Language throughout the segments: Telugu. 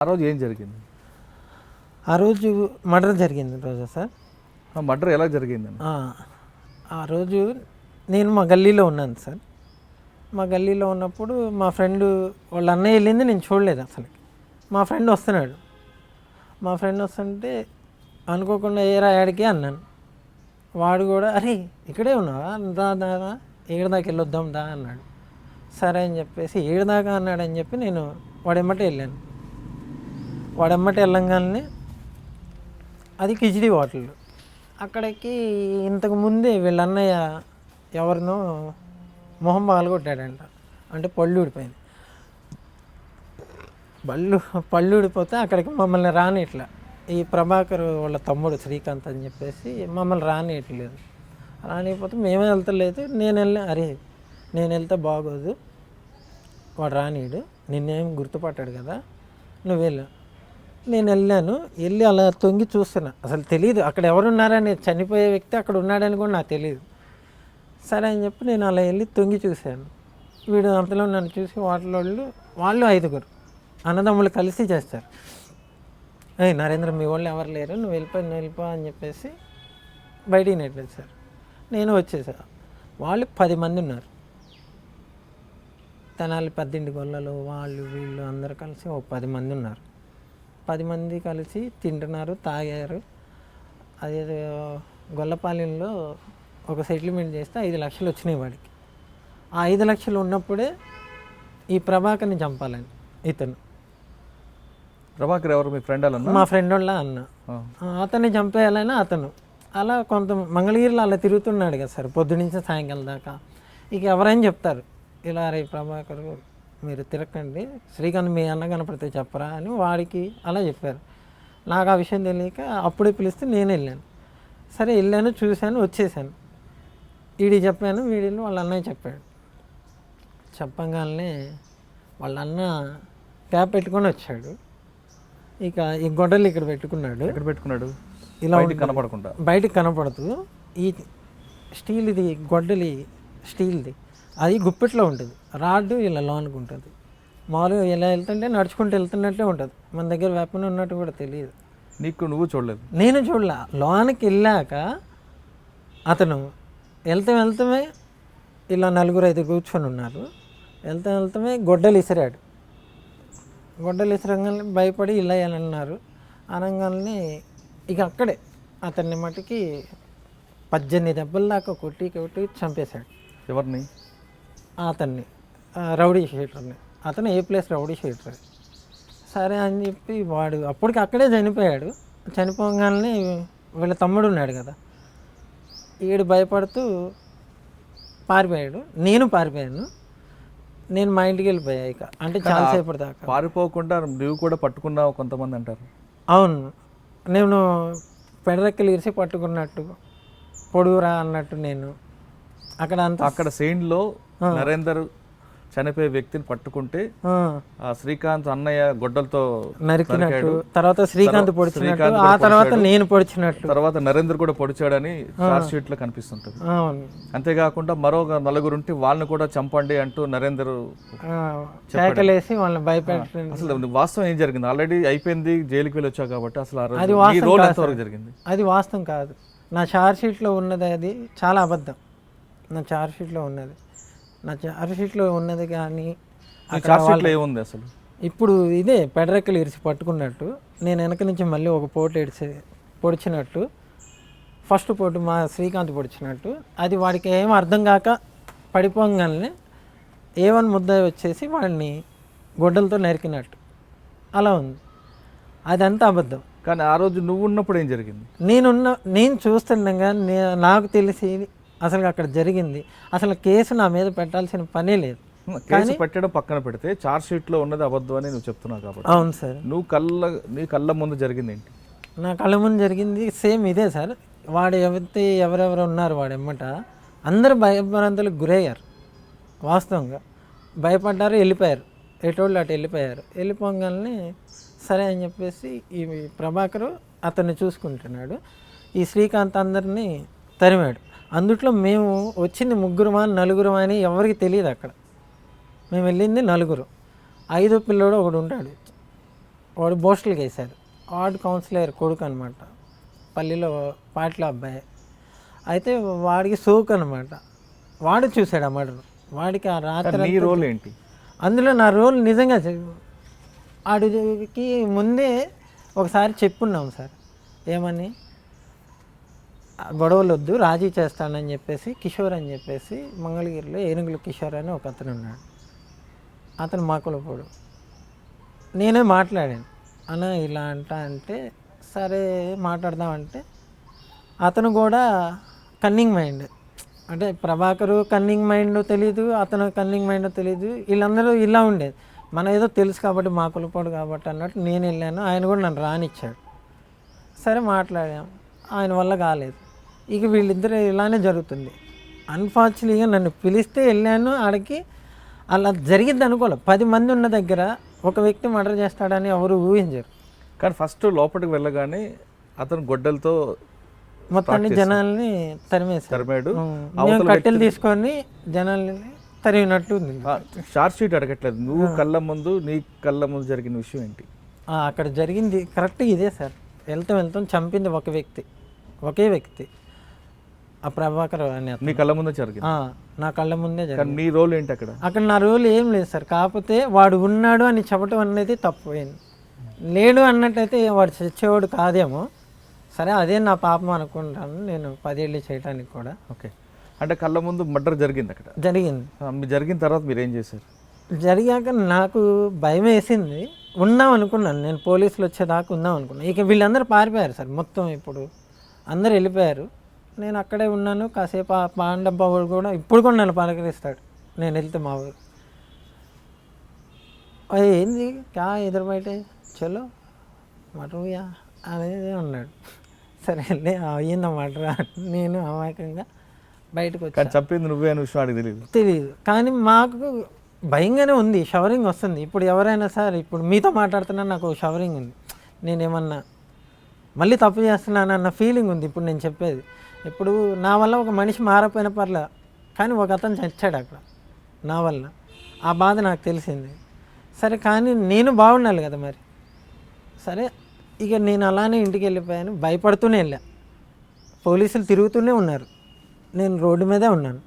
ఆ రోజు ఏం జరిగింది? ఆ రోజు మర్డర్ జరిగింది రోజా సార్. మర్డర్ ఎలా జరిగిందని? ఆ రోజు నేను మా గల్లీలో ఉన్నాను సార్. మా గల్లీలో ఉన్నప్పుడు మా ఫ్రెండ్ వాళ్ళ అన్నయ్య వెళ్ళింది నేను చూడలేదు అసలు. మా ఫ్రెండ్ వస్తున్నాడు. మా ఫ్రెండ్ వస్తుంటే అనుకోకుండా ఏరా యాడికి అన్నాను. వాడు కూడా అరే ఇక్కడే ఉన్నావా, దా ఏడుదాకా వెళ్ళొద్దాం దా అన్నాడు. సరే అని చెప్పేసి ఏడుదాకా అన్నాడని చెప్పి నేను వాడెమ్మటే వెళ్ళాను. వాడెమ్మటే వెళ్ళంగానే అది కిచిడి హోటల్. అక్కడికి ఇంతకు ముందే వీళ్ళ అన్నయ్య ఎవరినో మొహం పగలగొట్టాడంట. అంటే పళ్ళు ఊడిపోయింది. పళ్ళు ఊడిపోతే అక్కడికి మమ్మల్ని రానిట్లా. ఈ ప్రభాకర్ వాళ్ళ తమ్ముడు శ్రీకాంత్ అని చెప్పేసి మమ్మల్ని రానియట్లేదు. రానిపోతే మేమే వెళ్తలేదు. నేను వెళ్తే బాగోదు, వాడు రానీడు, నిన్నేం గుర్తుపట్టాడు కదా, నువ్వు వెళ్ళు. నేను వెళ్ళి అలా తొంగి చూస్తున్నా. అసలు తెలియదు అక్కడ ఎవరున్నారని, చనిపోయే వ్యక్తి అక్కడ ఉన్నాడని కూడా నాకు తెలియదు. సరే అని చెప్పి నేను అలా వెళ్ళి తొంగి చూశాను. వీడు అంతలో నన్ను చూసి వాళ్ళు 5 అన్నదమ్ములు కలిసి చేస్తారు. నరేంద్ర మీ వాళ్ళు ఎవరు లేరు, నువ్వు వెళ్ళిపో అని చెప్పేసి బయటికి నెట్టేశారు. నేను వచ్చేసా. వాళ్ళు 10 మంది ఉన్నారు. తెనాలి 10 గొల్లలు వాళ్ళు వీళ్ళు అందరు కలిసి 10 మంది ఉన్నారు. 10 మంది కలిసి తింటున్నారు, తాగారు. అదేదో గొల్లపాలెంలో ఒక సెటిల్మెంట్ చేస్తే 5 లక్షలు వచ్చినాయి వాడికి. ఆ 5 లక్షలు ఉన్నప్పుడే ఈ ప్రభాకర్ని చంపాలని ఇతను. ప్రభాకర్ ఎవరు? మీ ఫ్రెండ్? మా ఫ్రెండ్ వాళ్ళ అన్న. అతన్ని చంపేయాలని అతను అలా కొంత మంగళగిరిలో అలా తిరుగుతున్నాడు కదా సార్, పొద్దునుంచి సాయంకాలం దాకా. ఇక ఎవరైనా చెప్తారు ఇలా, రే ప్రభాకర్ మీరు తిరగండి, శ్రీకాంత్ మీ అన్న కనపడితే చెప్పరా అని వాడికి అలా చెప్పారు. నాకు ఆ విషయం తెలియక అప్పుడే పిలిస్తే నేను వెళ్ళాను. సరే వెళ్ళాను, చూశాను, వచ్చేసాను. వీడికి చెప్పాను, వీడిని వాళ్ళ అన్నయ్య చెప్పాడు. చెప్పగానే వాళ్ళ అన్న క్యాప్ పెట్టుకొని వచ్చాడు. ఇక ఈ గొడ్డలు ఇక్కడ పెట్టుకున్నాడు. ఇలా కనపడకుండా బయటికి కనపడుతూ ఈ స్టీల్ది గొడ్డలి స్టీల్ది అది గుప్పెట్లో ఉంటుంది. రాడ్డు ఇలా లోనికి ఉంటుంది. మామూలుగా ఇలా వెళ్తుంటే నడుచుకుంటూ వెళ్తున్నట్టే ఉంటుంది. మన దగ్గర వెపన్ ఉన్నట్టు కూడా తెలియదు. నువ్వు చూడలేదు? నేను చూడలే. లోనికి వెళ్ళాక అతను వెళ్తామే ఇలా 4-5 కూర్చొని ఉన్నారు. వెళ్తామే గొడ్డలు ఇసిరాడు. గొడ్డలు ఇసరంగానే భయపడి ఇలా అన్నారు. అనగానే ఇక అక్కడే అతన్ని మటుకి 18 దెబ్బల దాకా కొట్టి చంపేశాడు. ఎవరిని? అతన్ని, రౌడీ షీటర్ని. అతను ఏ ప్లేస్ రౌడీ షీటర్. సరే అని చెప్పి వాడు అప్పటికి అక్కడే చనిపోయాడు. చనిపోగానే వీళ్ళ తమ్ముడు ఉన్నాడు కదా, ఈడు భయపడుతూ పారిపోయాడు. నేను పారిపోయాను. నేను మా ఇంటికి వెళ్ళిపోయా. ఇక అంటే చాలాసేపటి దాకా పారిపోకుండా నువ్వు కూడా పట్టుకున్నావు కొంతమంది అంటారు. అవును, నేను పెడరెక్కలు ఇరిసి పట్టుకున్నట్టు, పొడుగురా అన్నట్టు. నేను అక్కడ సీన్లో నరేందర్ చనిపోయే వ్యక్తిని పట్టుకుంటే ఆ శ్రీకాంత్ అన్నయ్య గొడ్డలతో నరికినట్టు, తర్వాత శ్రీకాంత్ పొడిచినట్టు, ఆ తర్వాత నేను పొడిచినట్టు, తర్వాత నరేందర్ కూడా పొడిచాడని చార్జ్ షీట్ లో కనిపిస్తుంటది. అంతేకాకుండా మరో 4 ఉంటే వాళ్ళని కూడా చంపండి అంటూ నరేందర్ కేకలేసి వాళ్ళని భయపెట్టి. అసలు వాస్తవం ఏం జరిగింది? ఆల్రెడీ అయిపోయింది, జైలుకి వెళ్ళి వచ్చావు కాబట్టి అసలు అది వాస్తవం జరిగింది. అది వాస్తవం కాదు. నా చార్జ్ షీట్లో ఉన్నది అది చాలా అబద్ధం. నా చార్జ్ షీట్లో ఉన్నది కానీ ఏముంది అసలు? ఇప్పుడు ఇదే పెడరెక్కలు ఇరిచి పట్టుకున్నట్టు, నేను వెనక నుంచి మళ్ళీ ఒక పోటు పొడిచినట్టు, ఫస్ట్ పోటు మా శ్రీకాంత్ పొడిచినట్టు. అది వాడికి ఏం అర్థం కాక పడిపోగానే A1 ముద్ద వచ్చేసి వాడిని గొడ్డలతో నరికినట్టు అలా ఉంది. అదంతా అబద్ధం. కానీ ఆ రోజు నువ్వు ఉన్నప్పుడు ఏం జరిగింది? నేను చూస్తుండగా నాకు తెలిసి అసలు అక్కడ జరిగింది. అసలు కేసు నా మీద పెట్టాల్సిన పనే లేదు. కేసు పెట్టడం పక్కన పెడితే చార్జ్ షీట్లో ఉన్నది అబద్ధం అని నువ్వు చెప్తున్నావు కాబట్టి. అవును సార్. నీ కళ్ళ ముందు జరిగింది ఏంటి? నా కళ్ళ ముందు జరిగింది సేమ్ ఇదే సార్. వాడు ఎవరెవరు ఉన్నారు వాడు ఎమ్మట అందరూ భయభ్రాంతులకు గురయ్యారు. వాస్తవంగా భయపడ్డారు, వెళ్ళిపోయారు. ఎటోళ్ళు అటు వెళ్ళిపోయారు. వెళ్ళిపోగానే సరే అని చెప్పేసి ఈ ప్రభాకరు అతన్ని చూసుకుంటున్నాడు. ఈ శ్రీకాంత్ అందరినీ తరిమాడు. అందుట్లో మేము వచ్చింది 3-4 అని ఎవరికి తెలియదు. అక్కడ మేము వెళ్ళింది 4. 5వ పిల్లోడు ఒకడు ఉంటాడు. వాడు పోస్టులకి వేశారు. వార్డు కౌన్సిలర్ కొడుకు అనమాట, పల్లిలో పాటల అబ్బాయి. అయితే వాడికి సోకు అనమాట, వాడు చూశాడు ఆ మర్డర్. వాడికి ఆ రాత్రి నీ రోల్ ఏంటి అందులో? నా రోల్ నిజంగా వాడికి ముందే ఒకసారి చెప్పున్నాం సార్, ఏమని గొడవలు వద్దు రాజీ చేస్తానని చెప్పేసి కిషోర్ అని చెప్పేసి మంగళగిరిలో ఏనుగుల కిషోర్ అని ఒక అతను ఉన్నాడు. అతను మాకులపోడు. నేనే మాట్లాడాను, అన్న ఇలా అంటే సరే మాట్లాడదామంటే అతను కూడా కన్నింగ్ మైండ్, అంటే ప్రభాకరు కన్నింగ్ మైండ్ తెలీదు, అతను కన్నింగ్ మైండ్ తెలీదు, వీళ్ళందరూ ఇలా ఉండేది. మన ఏదో తెలుసు కాబట్టి మాకులపోడు కాబట్టి అన్నట్టు నేను వెళ్ళాను. ఆయన కూడా నన్ను రానిచ్చాడు. సరే మాట్లాడాం, ఆయన వల్ల కాలేదు. ఇక వీళ్ళిద్దరు ఇలానే జరుగుతుంది. అన్ఫార్చునేట్గా నన్ను పిలిస్తే వెళ్ళాను ఆడికి. అలా జరిగింది అనుకోలే. 10 మంది ఉన్న దగ్గర ఒక వ్యక్తి మర్డర్ చేస్తాడని ఎవరు ఊహించరు. కానీ ఫస్ట్ లోపలికి వెళ్ళగానే అతను గొడ్డలతో మొత్తాన్ని జనాల్ని తరిమాడు. మేము కట్టెలు తీసుకొని జనాల్ని తరిగినట్టు ఉంది. షార్ట్ షీట్ అడగట్లేదు, నువ్వు కళ్ళ ముందు నీ కళ్ళ ముందు జరిగిన విషయం ఏంటి? అక్కడ జరిగింది కరెక్ట్ ఇదే సార్. వెళ్తాం చంపింది ఒక వ్యక్తి, ఒకే వ్యక్తి, ఆ ప్రభాకర్ అని. నీ కళ్ళ ముందే జరిగింది? నా కళ్ళ ముందే జరిగింది. నీ రోల్ ఏంటి అక్కడ? అక్కడ నా రోల్ ఏం లేదు సార్. కాకపోతే వాడు ఉన్నాడు అని చెప్పడం అనేది తప్పైంది. లేడు అన్నట్టయితే వాడు చచ్చేవాడు కాదేమో. సరే అదే నా పాపం అనుకుంటాను నేను 10 ఏళ్ళు చేయడానికి కూడా. ఓకే, అంటే కళ్ళ ముందు మర్డర్ జరిగింది అక్కడ? జరిగింది. జరిగిన తర్వాత మీరు ఏం చేశారు? జరిగాక నాకు భయం వేసింది. ఉందాం అనుకున్నాను నేను, పోలీసులు వచ్చేదాకా ఉందాం అనుకున్నాను. ఇక వీళ్ళందరూ పారిపోయారు సార్, మొత్తం ఇప్పుడు అందరు వెళ్ళిపోయారు. నేను అక్కడే ఉన్నాను కాసేపు. ఆ పాండబ్బ వాడు కూడా ఇప్పుడు కూడా నన్ను పలకరిస్తాడు నేను వెళ్తే మా ఊరు. ఏంది క్యా ఎదురు బయట చలో మటరుయా అనేది అన్నాడు. సరే వెళ్ళి అయ్యిందన్నమాట. నేను అమాయకంగా బయటకు వచ్చి చెప్పింది నువ్వే అని విషయం అడిగి తెలియదు. కానీ మాకు భయంగానే ఉంది. షవరింగ్ వస్తుంది. ఇప్పుడు ఎవరైనా సార్, ఇప్పుడు మీతో మాట్లాడుతున్నా నాకు షవరింగ్ ఉంది. నేనేమన్నా మళ్ళీ తప్పు చేస్తున్నాను అన్న ఫీలింగ్ ఉంది ఇప్పుడు నేను చెప్పేది. ఇప్పుడు నా వల్ల ఒక మనిషి మారపోయిన పర్లే, కానీ ఒక అతను చచ్చాడు అక్కడ నా వల్ల. ఆ బాధ నాకు తెలిసింది. సరే కానీ నేను బాగుండాలి కదా మరి. సరే ఇక నేను అలానే ఇంటికి వెళ్ళిపోయాను. భయపడుతూనే వెళ్ళా. పోలీసులు తిరుగుతూనే ఉన్నారు, నేను రోడ్డు మీదే ఉన్నాను.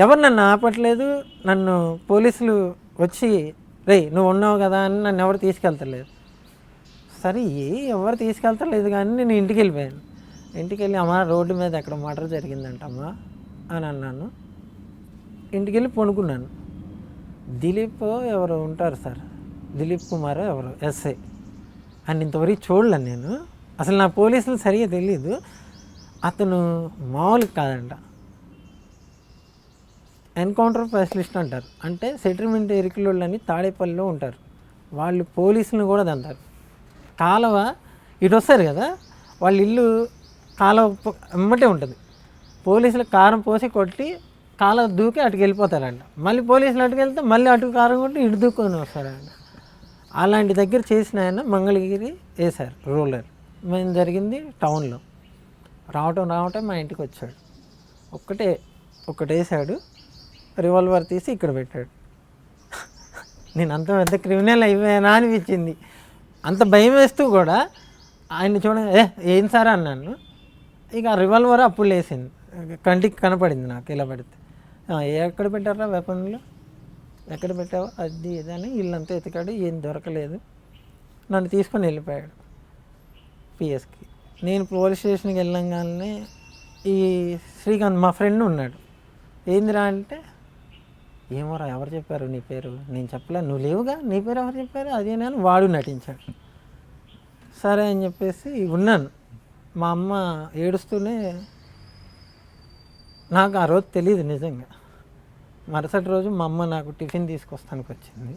ఎవరు నన్ను ఆపట్లేదు. నన్ను పోలీసులు వచ్చి రేయ్ నువ్వు ఉన్నావు కదా అని నన్ను ఎవరు తీసుకెళ్తలేదు. సరే ఎవరు తీసుకెళ్తలేదు కానీ నేను ఇంటికి వెళ్ళిపోయాను. ఇంటికి వెళ్ళి అమ్మా రోడ్డు మీద ఎక్కడ మర్డర్ జరిగిందంటమ్మా అని అన్నాను. ఇంటికి వెళ్ళి పడుకున్నాను. దిలీప్ ఎవరు ఉంటారు సార్, దిలీప్ కుమార్ ఎవరు ఎస్ఐ అని ఇంతవరకు చూడలేను నేను. అసలు నా పోలీసులు సరిగా తెలీదు. అతను మామూలుగా కాదంట, ఎన్కౌంటర్ స్పెషలిస్ట్ అంటారు. అంటే సెటిల్మెంట్ ఎరికలోళ్ళు అని తాడేపల్లిలో ఉంటారు. వాళ్ళు పోలీసులను కూడా దంతారు. కాలువ ఇటు వస్తారు కదా, వాళ్ళ ఇల్లు కాలువ వెంబటే ఉంటుంది. పోలీసులు కారం పోసి కొట్టి కాలువ దూకి అటుకు వెళ్ళిపోతారంట. మళ్ళీ పోలీసులు అటుకు వెళ్తే మళ్ళీ అటుకు కారం కొట్టి ఇటు దూకొని వస్తారంట. అలాంటి దగ్గర చేసిన ఆయన మంగళగిరి వేశారు రూలర్. మేము జరిగింది టౌన్లో. రావటం మా ఇంటికి వచ్చాడు. ఒక్కటే వేసాడు, రివాల్వర్ తీసి ఇక్కడ పెట్టాడు. నేను అంత పెద్ద క్రిమినల్ అయిపోయానా అనిపించింది. అంత భయం వేస్తూ కూడా ఆయన చూడండి ఏం సార్ అన్నాను. ఇక ఆ రివాల్వర్ అప్పుడు లేసింది, కంటికి కనపడింది నాకు. ఇలా పడితే ఎక్కడ పెట్టారా వెపన్లు, ఎక్కడ పెట్టావో అది ఇదని ఇల్లంతా ఎతికాడు, ఏం దొరకలేదు. నన్ను తీసుకొని వెళ్ళిపోయాడు పిఎస్కి. నేను పోలీస్ స్టేషన్కి వెళ్ళంగానే ఈ శ్రీకాంత్ మా ఫ్రెండ్ ఉన్నాడు. ఏందిరా అంటే ఏమోరా ఎవరు చెప్పారు నీ పేరు, నేను చెప్పలే, నువ్వు లేవుగా, నీ పేరు ఎవరు చెప్పారు అదే నేను. వాడు నటించాడు. సరే అని చెప్పేసి ఉన్నాను. మా అమ్మ ఏడుస్తూనే, నాకు ఆ రోజు తెలియదు నిజంగా. మరుసటి రోజు మా అమ్మ నాకు టిఫిన్ తీసుకొస్తానికి వచ్చింది.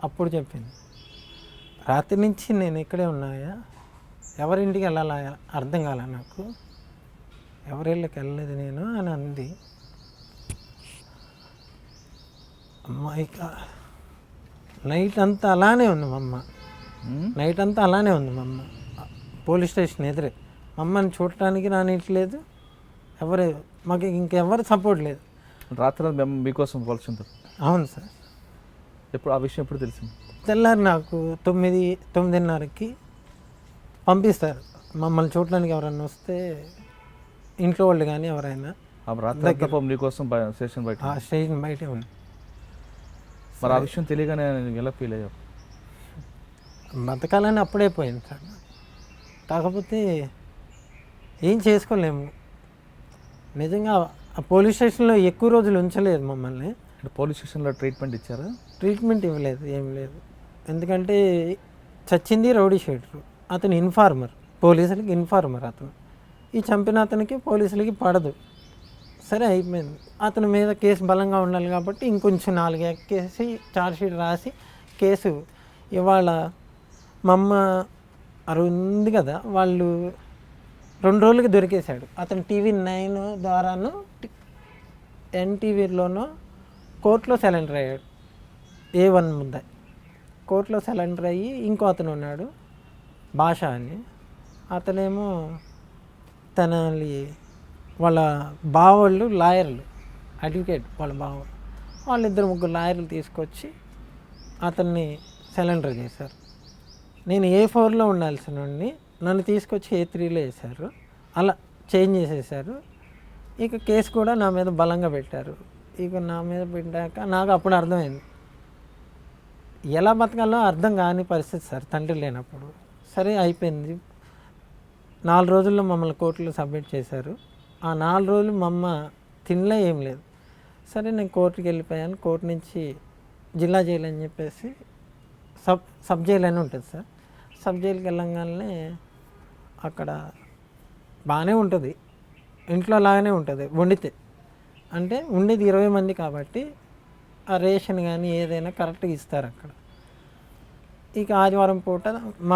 అప్పుడు చెప్పింది, రాత్రి నుంచి నేను ఇక్కడే ఉన్నాయా, ఎవరింటికి వెళ్ళాలా అర్థం కాలే నాకు, ఎవరిళ్ళకి వెళ్ళలేదు నేను అని అంది. అమ్మ ఇక నైట్ అంతా అలానే ఉంది మా అమ్మ. నైట్ అంతా అలానే ఉంది మా అమ్మ. పోలీస్ స్టేషన్ ఎదురే. మా అమ్మని చూడటానికి రానిట్లేదు, మాకు ఇంకెవరు సపోర్ట్ లేదు. రాత్రి మేము మీకోసం పోల్చుంటారు. అవును సార్. ఎప్పుడు ఆ విషయం ఎప్పుడు తెలిసింది? తెల్లారి నాకు 9:30కి పంపిస్తారు. మమ్మల్ని చూడడానికి ఎవరైనా వస్తే ఇంట్లో వాళ్ళు కానీ ఎవరైనా ఆ రాత్రి అంతా పాపం నీకోసం స్టేషన్ బయట ఆ స్టేషన్ బయటే ఉంది. మరి ఆ విషయం తెలియగానే నేను ఎలా ఫీల్ అయ్యావు? బతకాలని అప్పుడే పోయింది సార్. కాకపోతే ఏం చేసుకోలేము. నిజంగా ఆ పోలీస్ స్టేషన్లో ఎక్కువ రోజులు ఉంచలేదు మమ్మల్ని. పోలీస్ స్టేషన్లో ట్రీట్మెంట్ ఇచ్చారా? ట్రీట్మెంట్ ఇవ్వలేదు, ఏం లేదు. ఎందుకంటే చచ్చింది రౌడీ షీటరు, అతను ఇన్ఫార్మర్, పోలీసులకి ఇన్ఫార్మర్. అతను ఈ చంపిన అతనికి పోలీసులకి పడదు. సరే అయిపోయింది. అతని మీద కేసు బలంగా ఉండాలి కాబట్టి ఇంకొంచెం 4 ఎక్కేసి ఛార్జ్షీట్ రాసి కేసు ఇవాళ మా అమ్మ ఉంది కదా, వాళ్ళు 2 రోజులకి దొరికేశాడు. అతను TV9 ద్వారాను NTVలోనూ కోర్టులో సరెండర్ అయ్యాడు. A1 ముద్ద కోర్టులో సరెండర్ అయ్యి ఇంకో అతను ఉన్నాడు భాష అని. అతనేమో వాళ్ళ బావళ్ళు లాయర్లు, అడ్వకేట్ వాళ్ళ బావ, వాళ్ళిద్దరు 3 లాయర్లు తీసుకొచ్చి అతన్ని సరెండర్ చేశారు. నేను A4లో ఉండాల్సిన వాడిని నన్ను తీసుకొచ్చి A3లో వేశారు. అలా చేంజ్ చేసేసారు. ఇక కేసు కూడా నా మీద బలంగా పెట్టారు. ఇక నా మీద పెట్టాక నాకు అప్పుడు అర్థమైంది ఎలా బతకాలో అర్థం కాని పరిస్థితి సార్, తండ్రి లేనప్పుడు. సరే అయిపోయింది. 4 రోజుల్లో మమ్మల్ని కోర్టులో సబ్మిట్ చేశారు. ఆ 4 రోజులు మా అమ్మ తినలే, ఏం లేదు. సరే నేను కోర్టుకి వెళ్ళిపోయాను. కోర్టు నుంచి జిల్లా జైలు అని చెప్పేసి సబ్ జైలు అని ఉంటుంది సార్. సబ్ జైలుకి వెళ్ళంగానే అక్కడ బాగానే ఉంటుంది, ఇంట్లో లాగానే ఉంటుంది వండితే. అంటే ఉండేది 20 మంది కాబట్టి ఆ రేషన్ కానీ ఏదైనా కరెక్ట్గా ఇస్తారు అక్కడ. ఇక ఆదివారం పూట మా